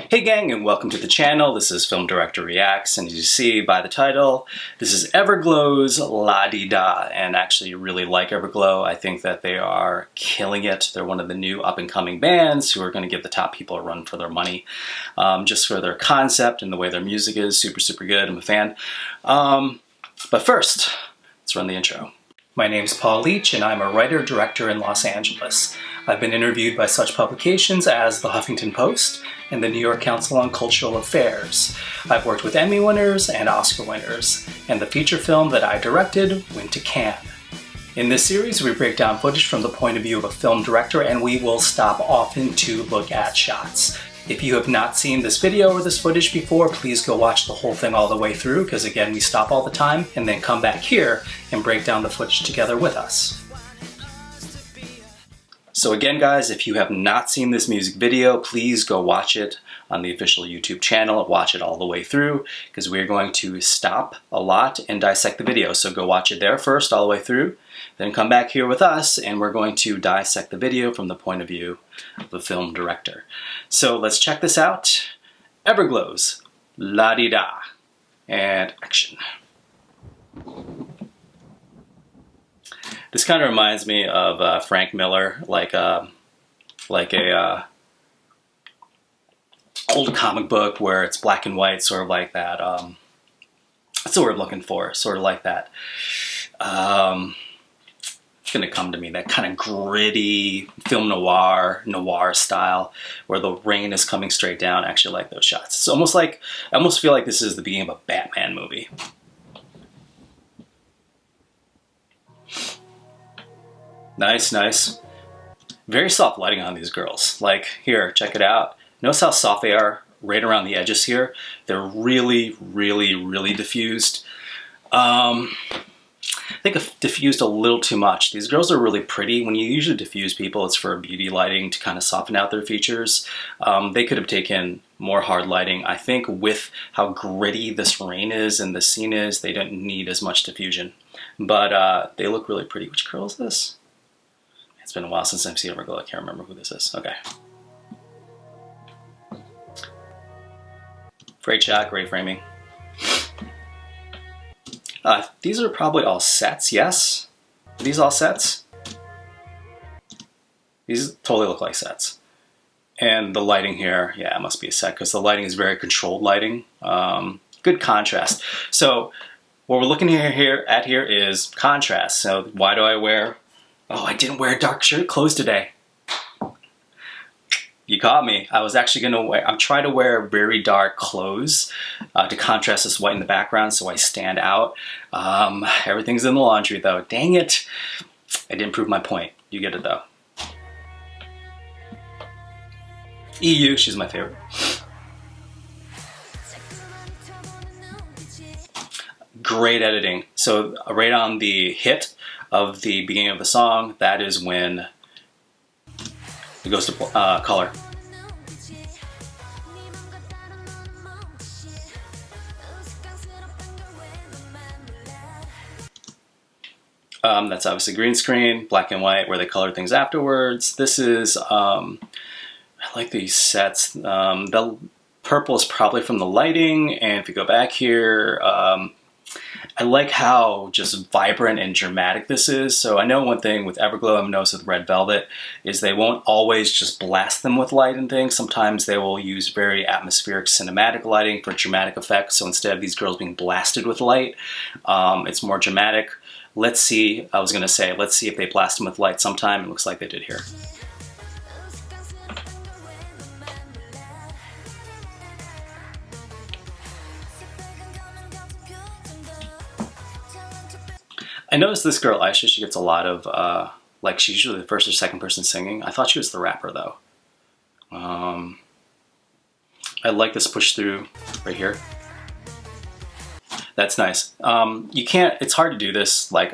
Hey gang, and welcome to the channel. This is Film Director Reacts, and as you see by the title, this is Everglow's La-Di-Da, and I actually really like Everglow. I think that they are killing it. They're one of the new up-and-coming bands who are going to give the top people a run for their money, just for their concept and the way their music is. Super good. I'm a fan. But first, let's run the intro. My name's Paul Leach, and I'm a writer-director in Los Angeles. I've been interviewed by such publications as The Huffington Post and the New York Council on Cultural Affairs. I've worked with Emmy winners and Oscar winners, and the feature film that I directed went to Cannes. In this series, we break down footage from the point of view of a film director, and we will stop often to look at shots. If you have not seen this video or this footage before, please go watch the whole thing all the way through, because again, we stop all the time and then come back here and break down the footage together with us. So again, guys, if you have not seen this music video, please go watch it on the official YouTube channel. Watch it all the way through, because we're going to stop a lot and dissect the video. So go watch it there first all the way through, then come back here with us, and we're going to dissect the video from the point of view of the film director. So let's check this out. Everglow's La-Di-Da, and action. This kind of reminds me of Frank Miller, like a old comic book where it's black and white, sort of like that. That's the word I'm looking for, sort of like that. It's gonna come to me, that kind of gritty film noir style, where the rain is coming straight down. I actually like those shots. It's almost like, I almost feel like this is the beginning of a Batman movie. Nice. Very soft lighting on these girls. Like, here, check it out. Notice how soft they are right around the edges here? They're really diffused. I think I've diffused a little too much. These girls are really pretty. When you usually diffuse people, it's for beauty lighting to kind of soften out their features. They could have taken more hard lighting. I think with how gritty this rain is and the scene is, they don't need as much diffusion. But they look really pretty. Which girl is this? It's been a while since I've seen Everglow. I can't remember who this is. Okay. Great shot, great framing. These are probably all sets, yes? Are these all sets? These totally look like sets. And the lighting here, yeah, it must be a set, because the lighting is very controlled lighting. Good contrast. So what we're looking at here is contrast. So why do I wear... Oh, I didn't wear dark shirt clothes today. You caught me. I was actually gonna wear, I'm trying to wear very dark clothes to contrast this white in the background so I stand out. Everything's in the laundry though. Dang it. I didn't prove my point. You get it though. EU, she's my favorite. Great editing. So right on the hit of the beginning of the song, that is when it goes to color. That's obviously green screen, black and white, where they color things afterwards. This is, I like these sets. The purple is probably from the lighting, and if you go back here, I like how just vibrant and dramatic this is. So I know one thing with Everglow, I've noticed with Red Velvet, is they won't always just blast them with light and things. Sometimes they will use very atmospheric cinematic lighting for dramatic effects. So instead of these girls being blasted with light, it's more dramatic. Let's see, I was gonna say, let's see if they blast them with light sometime. It looks like they did here. I noticed this girl, Aisha, she gets a lot of, like, she's usually the first or second person singing. I thought she was the rapper, though. I like this push through right here. That's nice. You can't, it's hard to do this, like,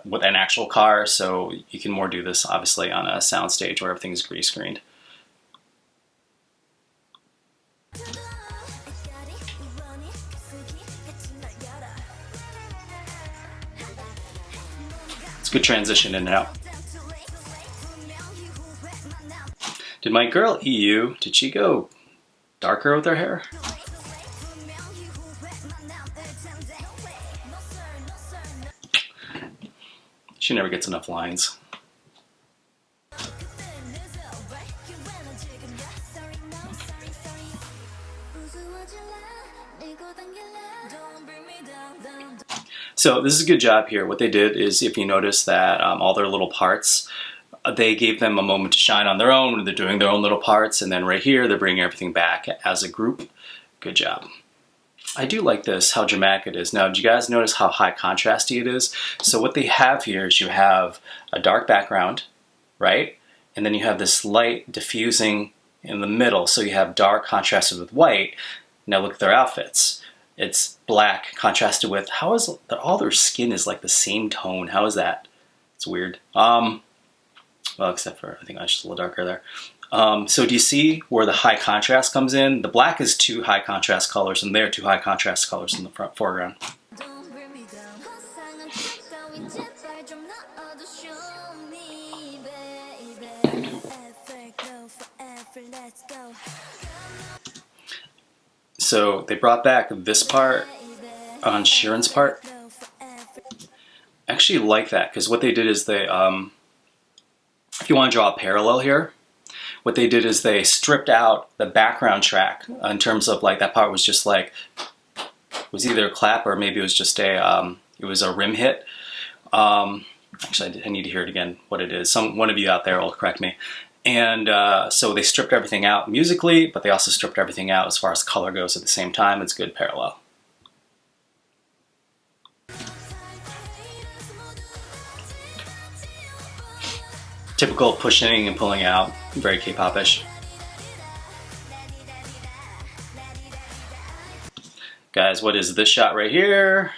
with an actual car, so you can more do this, obviously, on a sound stage where everything's green screened. Good transition in and out. Did my girl EU, did she go darker with her hair. She never gets enough lines. So this is a good job here. What they did is, if you notice that all their little parts, they gave them a moment to shine on their own when they're doing their own little parts, and then right here they're bringing everything back as a group. Good job. I do like this, how dramatic it is. Now, do you guys notice how high contrasty it is? So what they have here is you have a dark background, right? And then you have this light diffusing in the middle. So you have dark contrasted with white. Now look at their outfits. It's black contrasted with, how is all their skin is like the same tone? How is that? It's weird. Well, except for, I think I was just a little darker there. So do you see where the high contrast comes in? The black is two high contrast colors, and they're two high contrast colors in the foreground. So they brought back this part on Sharon's part. I actually like that, because what they did is they, if you want to draw a parallel here, what they did is they stripped out the background track in terms of like that part was just like, it was either a clap or maybe it was just a, it was a rim hit. Actually, I need to hear it again, what it is. One of you out there will correct me. And so they stripped everything out musically, but they also stripped everything out as far as color goes at the same time. It's good parallel. Typical pushing and pulling out, very K-pop-ish. Guys, what is this shot right here?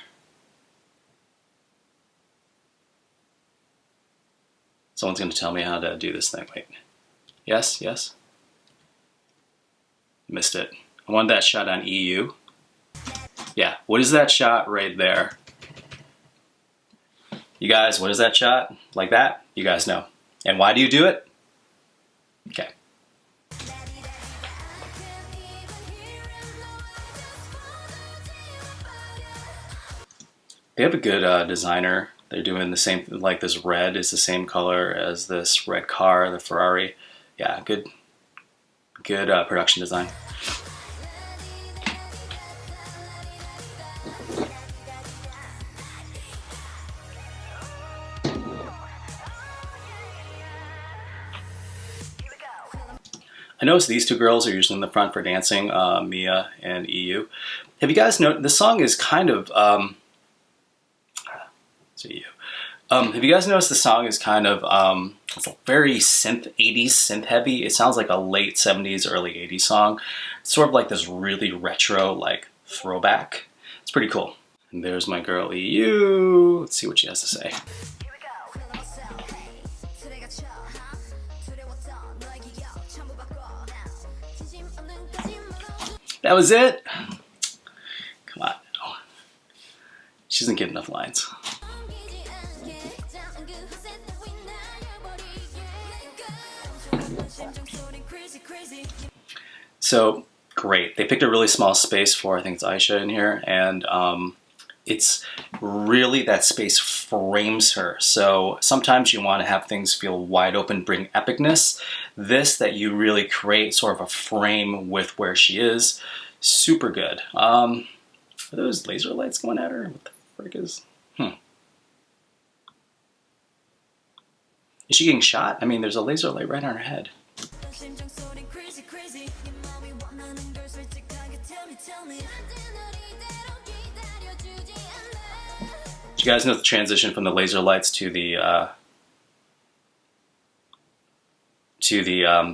Someone's going to tell me how to do this thing. Wait. Yes, yes. Missed it. I wanted that shot on EU. Yeah, what is that shot right there? You guys, what is that shot? Like that? You guys know. And why do you do it? Okay. They have a good designer. They're doing the same, like this red is the same color as this red car, the Ferrari. Yeah, good production design. I noticed these two girls are usually in the front for dancing, Mia and EU. Have you guys noticed, this song is kind of, have you guys noticed the song is kind of, it's a very 80s synth heavy. It sounds like a late 70s, early 80s song. It's sort of like this really retro, like throwback. It's pretty cool. And there's my girl EU. Let's see what she has to say. That was it? Come on. Oh. She doesn't get enough lines. So, great. They picked a really small space for, I think it's Aisha in here, and it's really, that space frames her. So sometimes you want to have things feel wide open, bring epicness. This, that you really create sort of a frame with where she is, super good. Are those laser lights going at her? What the frick is? Is she getting shot? I mean, there's a laser light right on her head. Do you guys know the transition from the laser lights to the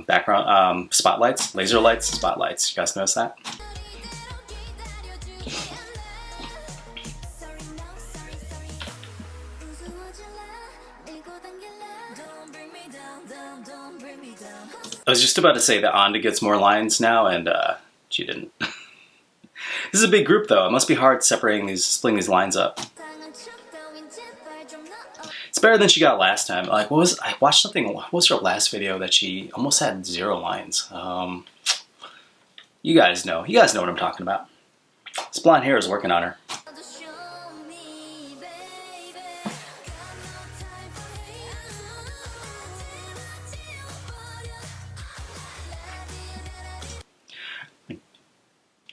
background spotlights? Laser lights, spotlights. You guys notice that? I was just about to say that Anda gets more lines now, and she didn't. This is a big group, though. It must be hard splitting these lines up. It's better than she got last time. Like, I watched something. What was her last video that she almost had 0 lines? You guys know. You guys know what I'm talking about. This blonde hair is working on her.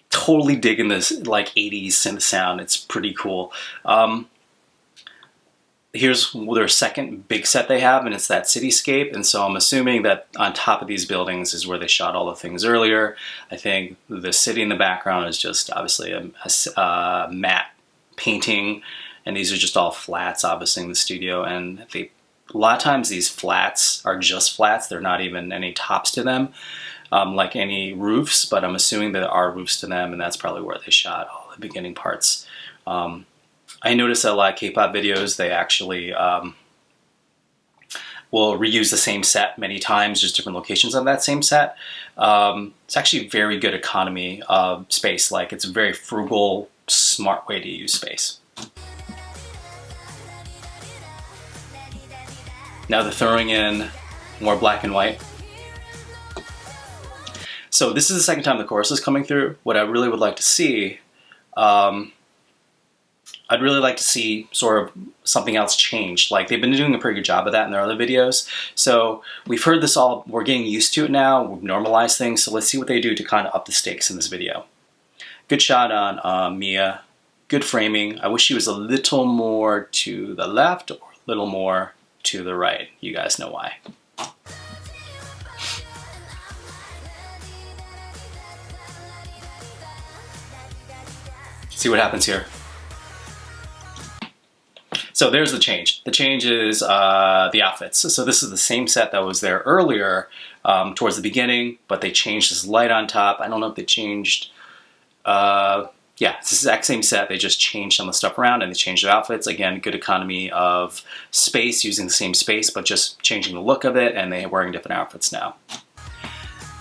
Totally digging this like 80s synth sound. It's pretty cool. Here's their second big set they have, and it's that cityscape. And so I'm assuming that on top of these buildings is where they shot all the things earlier. I think the city in the background is just obviously a matte painting, and these are just all flats, obviously, in the studio. And a lot of times these flats are just flats. They're not even any tops to them. Like any roofs, but I'm assuming there are roofs to them, and that's probably where they shot all the beginning parts. I noticed that a lot of K-pop videos, they actually will reuse the same set many times, just different locations of that same set. It's actually very good economy of space. Like, it's a very frugal, smart way to use space. Now they're throwing in more black and white. So this is the second time the chorus is coming through. What I really would like to see, I'd really like to see sort of something else changed. Like, they've been doing a pretty good job of that in their other videos. So we've heard this all, we're getting used to it now, we've normalized things, so let's see what they do to kind of up the stakes in this video. Good shot on Mia, good framing. I wish she was a little more to the left or a little more to the right. You guys know why. See what happens here. So there's the change. The change is the outfits. So this is the same set that was there earlier towards the beginning, but they changed this light on top. I don't know if they changed, yeah, it's the exact same set. They just changed some of the stuff around and they changed the outfits. Again, good economy of space, using the same space, but just changing the look of it, and they're wearing different outfits now.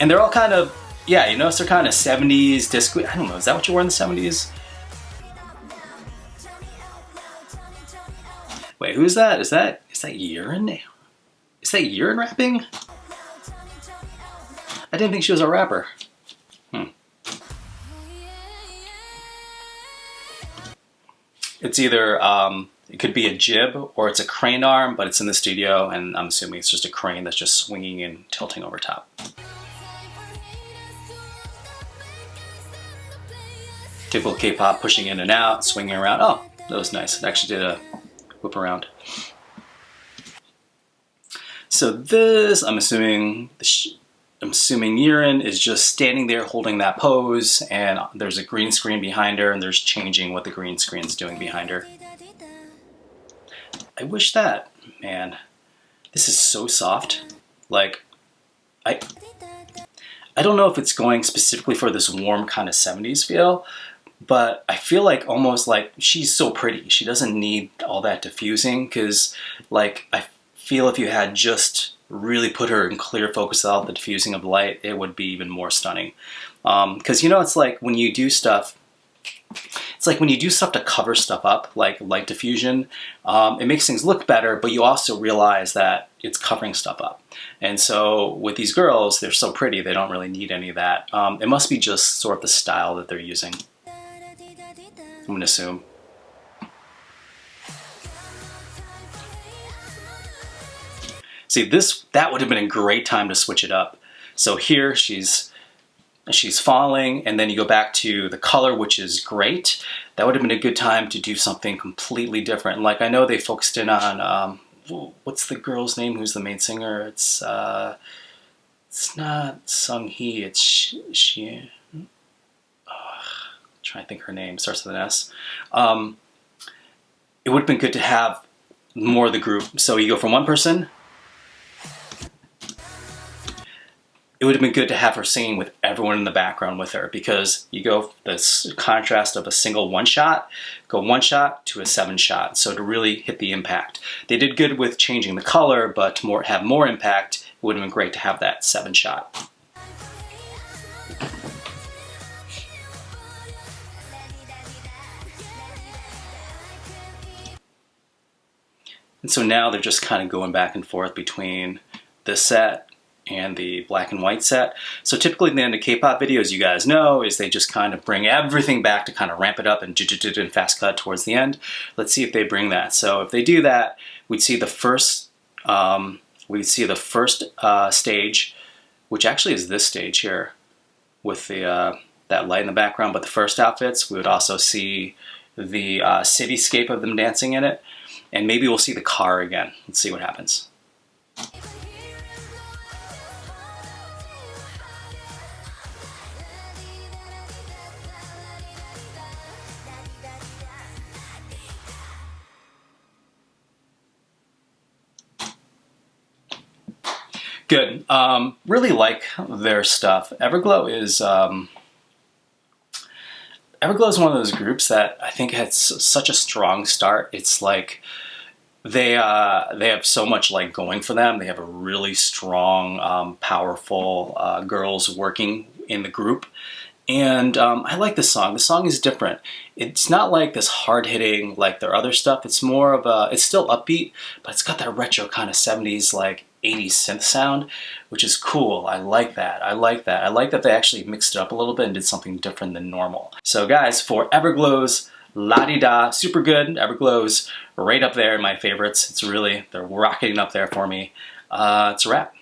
And they're all kind of, yeah, you notice they're kind of 70s disco. I don't know, is that what you wore in the 70s? Wait, who's that? Is that Urine? Is that Urine rapping? I didn't think she was a rapper. It's either, it could be a jib or it's a crane arm, but it's in the studio, and I'm assuming it's just a crane that's just swinging and tilting over top. Typical K-pop, pushing in and out, swinging around. Oh, that was nice. It actually did a whip around. So this, I'm assuming Urine is just standing there holding that pose, and there's a green screen behind her, and there's changing what the green screen's doing behind her. I wish that, man, this is so soft. Like, I don't know if it's going specifically for this warm kind of 70s feel, but I feel like almost like she's so pretty. She doesn't need all that diffusing, because like I feel if you had just really put her in clear focus without the diffusing of light, it would be even more stunning. Because you know, it's like when you do stuff, to cover stuff up, like light diffusion, it makes things look better, but you also realize that it's covering stuff up. And so with these girls, they're so pretty, they don't really need any of that. It must be just sort of the style that they're using, I'm gonna assume. See, that would have been a great time to switch it up. So here she's falling, and then you go back to the color, which is great. That would have been a good time to do something completely different. Like, I know they focused in on, what's the girl's name who's the main singer? It's not Sung Hee, it's she. Trying to think her name, starts with an S. It would have been good to have more of the group. So you go from one person. It would have been good to have her singing with everyone in the background with her, because you go this contrast of a single one shot, go one shot to a 7 shot. So to really hit the impact. They did good with changing the color, but to have more impact, it would have been great to have that 7 shot. And so now they're just kind of going back and forth between the set and the black and white set. So typically in the end of K-pop videos, you guys know, is they just kind of bring everything back to kind of ramp it up and fast cut towards the end. Let's see if they bring that. So if they do that, we'd see the first stage, which actually is this stage here with the that light in the background, but the first outfits. We would also see the cityscape of them dancing in it, and maybe we'll see the car again. Let's see what happens. Good. Really like their stuff. Everglow is one of those groups that I think had such a strong start. It's like they have so much like going for them. They have a really strong, powerful girls working in the group. And I like this song. The song is different. It's not like this hard-hitting like their other stuff. It's more of a, it's still upbeat, but it's got that retro kind of 70s, like 80s synth sound, which is cool. I like that. I like that. I like that they actually mixed it up a little bit and did something different than normal. So guys, for Everglow's La-Di-Da, super good. Everglow's right up there in my favorites. It's really, they're rocketing up there for me. It's a wrap.